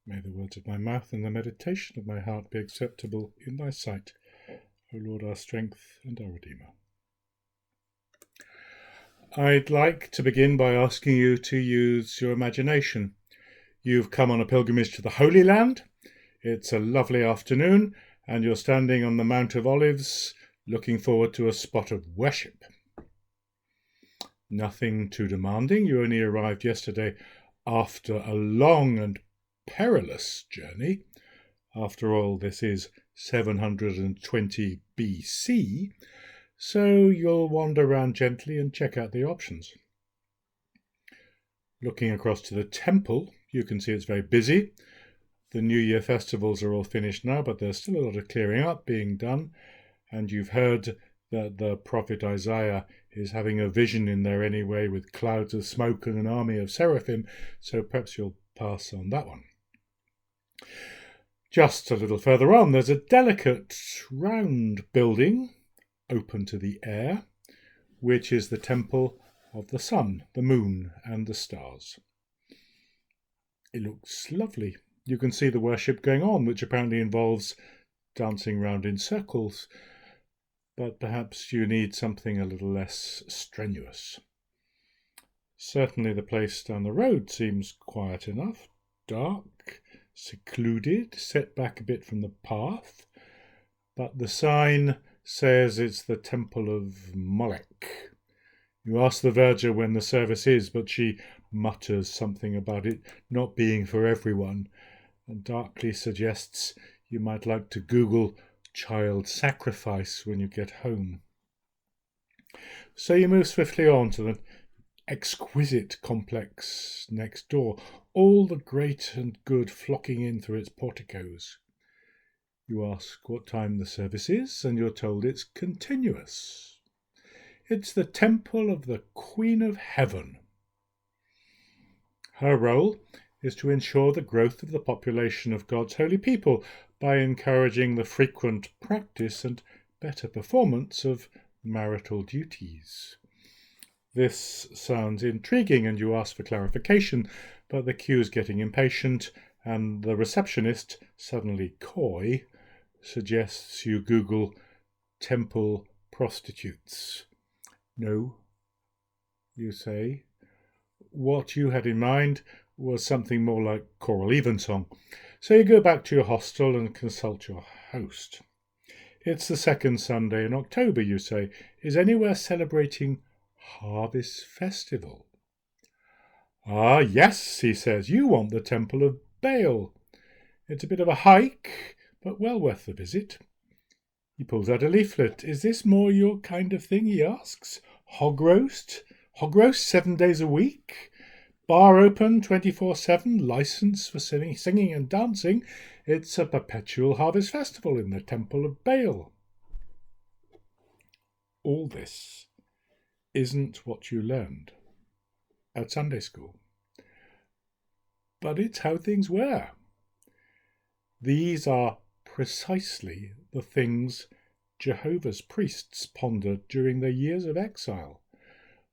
May the words of my mouth and the meditation of my heart be acceptable in thy sight, O Lord, our strength and our Redeemer. I'd like to begin by asking you to use your imagination. You've come on a pilgrimage to the Holy Land. It's a lovely afternoon, and you're standing on the Mount of Olives, looking forward to a spot of worship. Nothing too demanding. You only arrived yesterday after a long and perilous journey. After all, this is 720 BC, so you'll wander around gently and check out the options. Looking across to the temple, you can see it's very busy. The New Year festivals are all finished now, but there's still a lot of clearing up being done, and you've heard that the prophet Isaiah is having a vision in there anyway with clouds of smoke and an army of seraphim, so perhaps you'll pass on that one. Just a little further on, there's a delicate round building open to the air, which is the temple of the sun, the moon, and the stars. It looks lovely. You can see the worship going on, which apparently involves dancing round in circles, but perhaps you need something a little less strenuous. Certainly the place down the road seems quiet enough, dark, secluded, set back a bit from the path, but the sign says it's the Temple of Molech. You ask the verger when the service is, but she mutters something about it not being for everyone, and darkly suggests you might like to Google child sacrifice when you get home. So you move swiftly on to the exquisite complex next door, all the great and good flocking in through its porticos. You ask what time the service is, and you're told it's continuous. It's the temple of the Queen of Heaven. Her role is to ensure the growth of the population of God's holy people by encouraging the frequent practice and better performance of marital duties. This sounds intriguing, and you ask for clarification, but the queue's getting impatient, and the receptionist, suddenly coy, suggests you Google temple prostitutes. No, you say. What you had in mind was something more like choral evensong. So you go back to your hostel and consult your host. It's the second Sunday in October, you say. Is anywhere celebrating Harvest Festival? Ah, yes, he says. You want the Temple of Baal. It's a bit of a hike, but well worth the visit. He pulls out a leaflet. Is this more your kind of thing, he asks. Hog roast? Hog roast 7 days a week? Bar open 24/7, license for singing and dancing. It's a perpetual harvest festival in the Temple of Baal. All this isn't what you learned at Sunday school, but it's how things were. These are precisely the things Jehovah's priests pondered during their years of exile,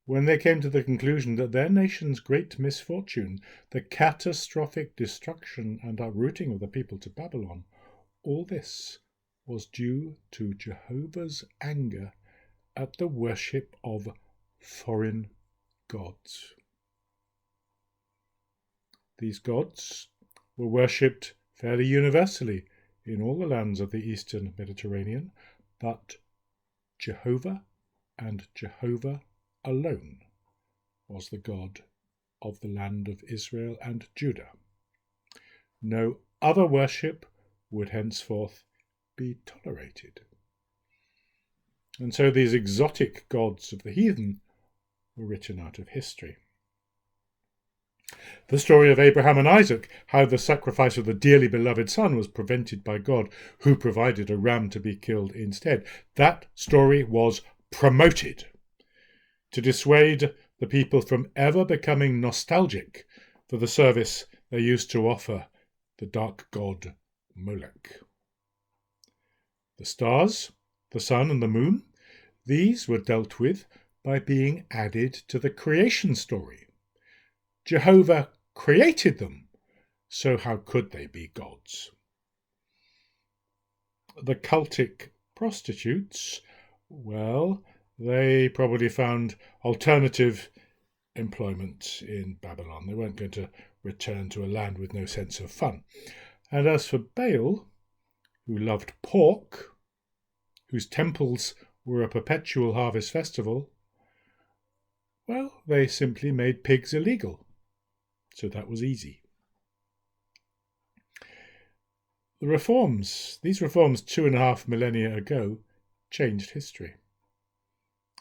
when they came to the conclusion that their nation's great misfortune, the catastrophic destruction and uprooting of the people to Babylon, all this was due to Jehovah's anger at the worship of foreign gods. These gods were worshipped fairly universally in all the lands of the eastern Mediterranean, but Jehovah and Jehovah alone was the God of the land of Israel and Judah. No other worship would henceforth be tolerated. And so these exotic gods of the heathen were written out of history. The story of Abraham and Isaac, how the sacrifice of the dearly beloved son was prevented by God, who provided a ram to be killed instead, that story was promoted to dissuade the people from ever becoming nostalgic for the service they used to offer the dark god Molech. The stars, the sun and the moon, these were dealt with by being added to the creation story. Jehovah created them, so how could they be gods? The cultic prostitutes, well, they probably found alternative employment in Babylon. They weren't going to return to a land with no sense of fun. And as for Baal, who loved pork, whose temples were a perpetual harvest festival, well, they simply made pigs illegal. So that was easy. These reforms 2.5 millennia ago, changed history.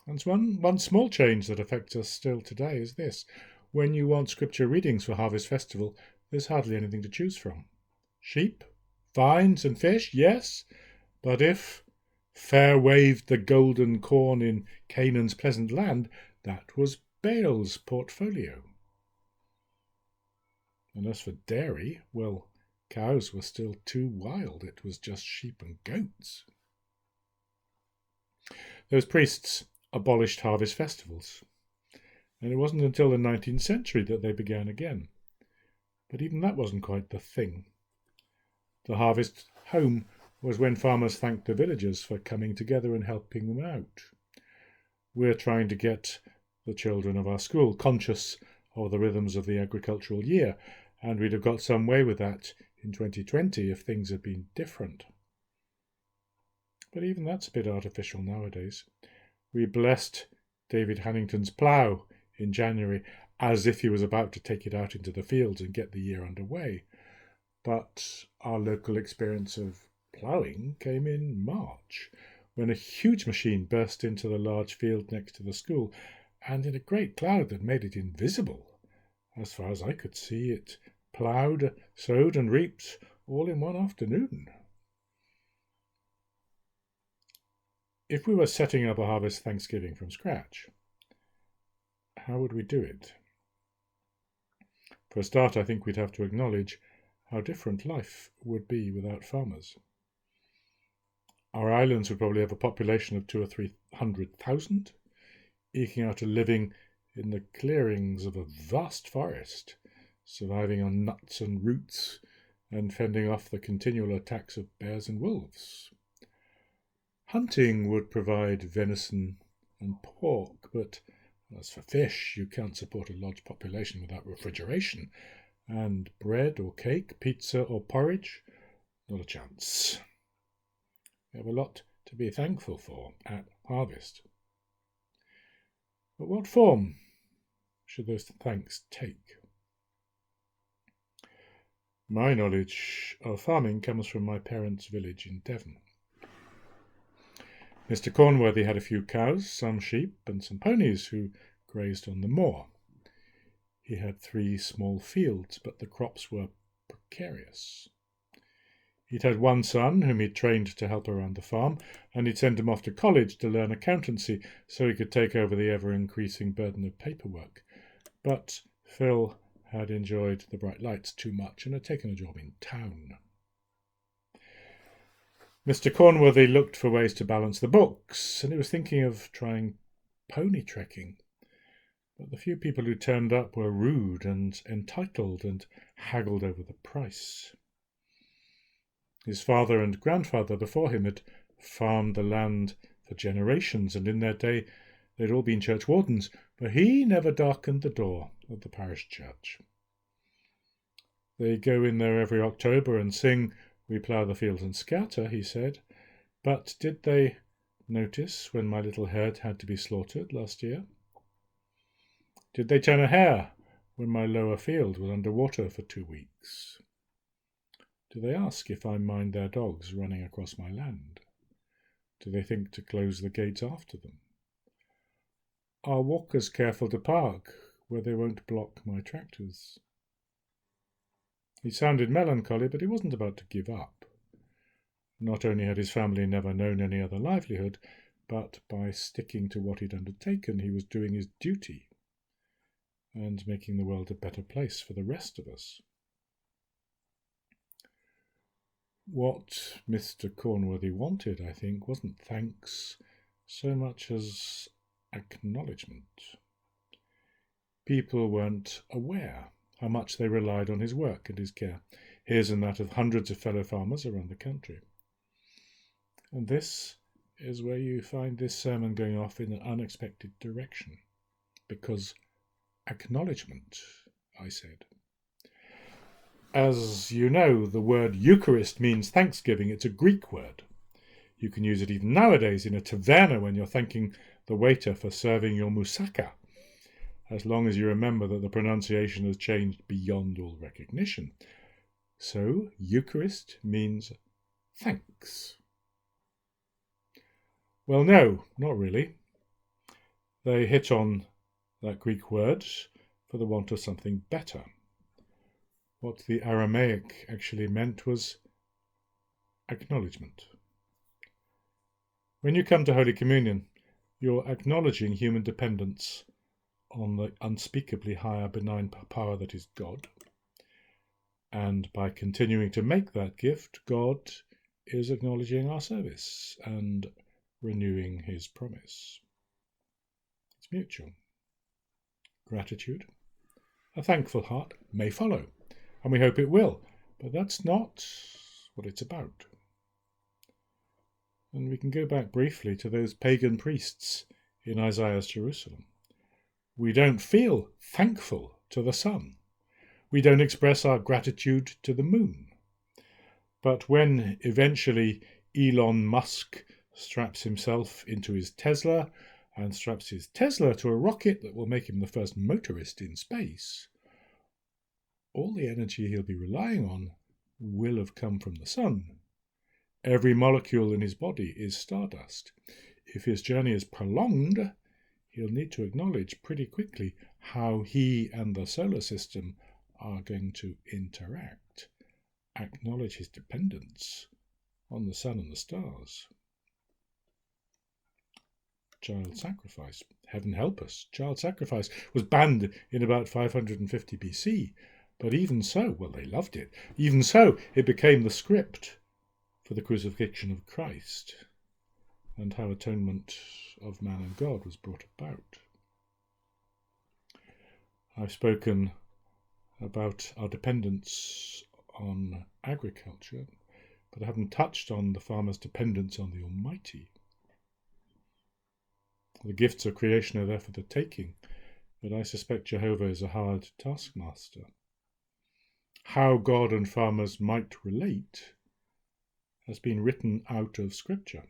And one small change that affects us still today is this. When you want scripture readings for Harvest Festival, there's hardly anything to choose from. Sheep, vines and fish, yes, but if fair waved the golden corn in Canaan's pleasant land, that was Baal's portfolio. And as for dairy, well, cows were still too wild. It was just sheep and goats. Those priests abolished harvest festivals, and it wasn't until the 19th century that they began again. But even that wasn't quite the thing. The harvest home was when farmers thanked the villagers for coming together and helping them out. We're trying to get the children of our school conscious of the rhythms of the agricultural year, and we'd have got some way with that in 2020 if things had been different. But even that's a bit artificial nowadays. We blessed David Hannington's plough in January as if he was about to take it out into the fields and get the year underway. But our local experience of ploughing came in March, when a huge machine burst into the large field next to the school, and in a great cloud that made it invisible. As far as I could see, it ploughed, sowed and reaped all in one afternoon. If we were setting up a harvest Thanksgiving from scratch, how would we do it? For a start, I think we'd have to acknowledge how different life would be without farmers. Our islands would probably have a population of 200,000 or 300,000, eking out a living in the clearings of a vast forest, surviving on nuts and roots, and fending off the continual attacks of bears and wolves. Hunting would provide venison and pork, but as for fish, you can't support a large population without refrigeration, and bread or cake, pizza or porridge, not a chance. We have a lot to be thankful for at harvest. But what form should those thanks take? My knowledge of farming comes from my parents' village in Devon. Mr. Cornworthy had a few cows, some sheep, and some ponies who grazed on the moor. He had 3 small fields, but the crops were precarious. He'd had one son whom he'd trained to help around the farm, and he'd sent him off to college to learn accountancy so he could take over the ever-increasing burden of paperwork. But Phil had enjoyed the bright lights too much and had taken a job in town. Mr. Cornworthy looked for ways to balance the books, and he was thinking of trying pony trekking. But the few people who turned up were rude and entitled and haggled over the price. His father and grandfather before him had farmed the land for generations, and in their day they'd all been churchwardens, but he never darkened the door of the parish church. They go in there every October and sing, "We plough the fields and scatter," he said. But did they notice when my little herd had to be slaughtered last year? Did they turn a hair when my lower field was under water for 2 weeks? Do they ask if I mind their dogs running across my land? Do they think to close the gates after them? Are walkers careful to park where they won't block my tractors? He sounded melancholy, but he wasn't about to give up. Not only had his family never known any other livelihood, but by sticking to what he'd undertaken, he was doing his duty and making the world a better place for the rest of us. What Mr. Cornworthy wanted, I think, wasn't thanks so much as acknowledgement. People weren't aware how much they relied on his work and his care, his and that of hundreds of fellow farmers around the country. And this is where you find this sermon going off in an unexpected direction, because acknowledgement, I said. As you know, the word Eucharist means thanksgiving. It's a Greek word. You can use it even nowadays in a taverna when you're thanking the waiter for serving your moussaka, as long as you remember that the pronunciation has changed beyond all recognition. So, Eucharist means thanks. Well, no, not really. They hit on that Greek word for the want of something better. What the Aramaic actually meant was acknowledgement. When you come to Holy Communion, you're acknowledging human dependence on the unspeakably higher benign power that is God. And by continuing to make that gift, God is acknowledging our service and renewing his promise. It's mutual. Gratitude, a thankful heart may follow, and we hope it will, but that's not what it's about. And we can go back briefly to those pagan priests in Isaiah's Jerusalem. We don't feel thankful to the sun. We don't express our gratitude to the moon. But when eventually Elon Musk straps himself into his Tesla and straps his Tesla to a rocket that will make him the first motorist in space, all the energy he'll be relying on will have come from the sun. Every molecule in his body is stardust. If his journey is prolonged, he'll need to acknowledge pretty quickly how he and the solar system are going to interact, acknowledge his dependence on the sun and the stars. Child sacrifice. Heaven help us. Child sacrifice was banned in about 550 BC, but even so, well, they loved it. Even so, it became the script for the crucifixion of Christ and how atonement of man and God was brought about. I've spoken about our dependence on agriculture, but I haven't touched on the farmer's dependence on the Almighty. The gifts of creation are there for the taking, but I suspect Jehovah is a hard taskmaster. How God and farmers might relate has been written out of Scripture.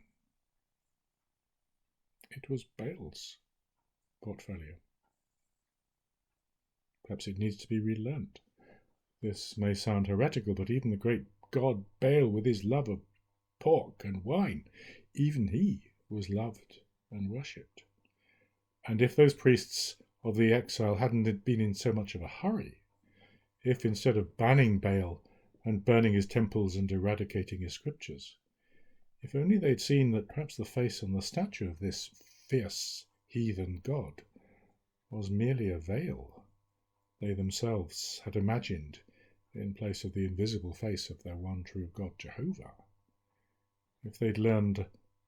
It was Baal's portfolio. Perhaps it needs to be relearnt. This may sound heretical, but even the great god Baal, with his love of pork and wine, even he was loved and worshipped. And if those priests of the exile hadn't been in so much of a hurry, if instead of banning Baal and burning his temples and eradicating his scriptures, if only they'd seen that perhaps the face and the statue of this fierce heathen god was merely a veil they themselves had imagined in place of the invisible face of their one true God, Jehovah. If they'd learned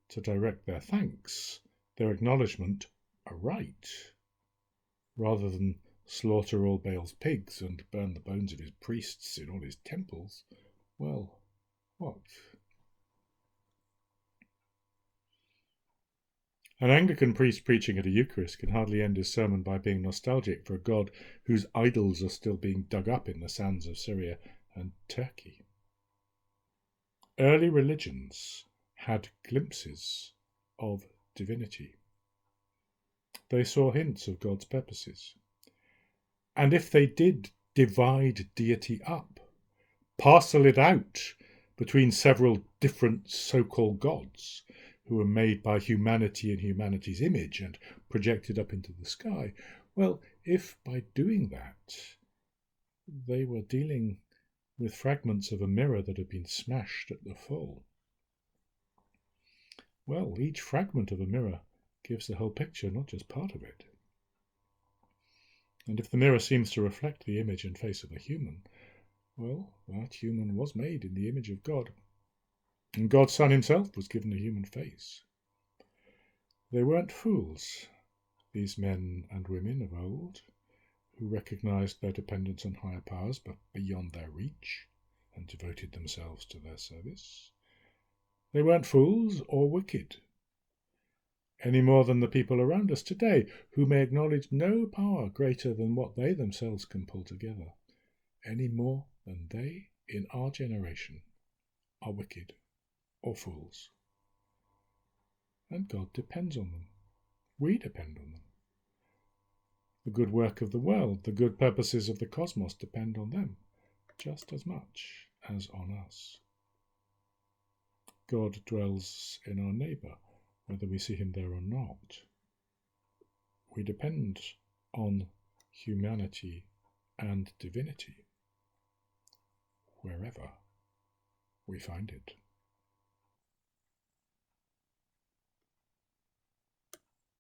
to direct their thanks, their acknowledgement, aright, rather than slaughter all Baal's pigs and burn the bones of his priests in all his temples, well, what? An Anglican priest preaching at a Eucharist can hardly end his sermon by being nostalgic for a God whose idols are still being dug up in the sands of Syria and Turkey. Early religions had glimpses of divinity. They saw hints of God's purposes. And if they did divide deity up, parcel it out between several different so-called gods, who were made by humanity in humanity's image and projected up into the sky, well, if by doing that they were dealing with fragments of a mirror that had been smashed at the full, well, each fragment of a mirror gives the whole picture, not just part of it. And if the mirror seems to reflect the image and face of a human, well, that human was made in the image of God. And God's Son himself was given a human face. They weren't fools, these men and women of old, who recognized their dependence on higher powers but beyond their reach and devoted themselves to their service. They weren't fools or wicked, any more than the people around us today, who may acknowledge no power greater than what they themselves can pull together, any more than they in our generation are wicked or fools. And God depends on them. We depend on them. The good work of the world, the good purposes of the cosmos depend on them just as much as on us. God dwells in our neighbour, whether we see him there or not. We depend on humanity and divinity wherever we find it.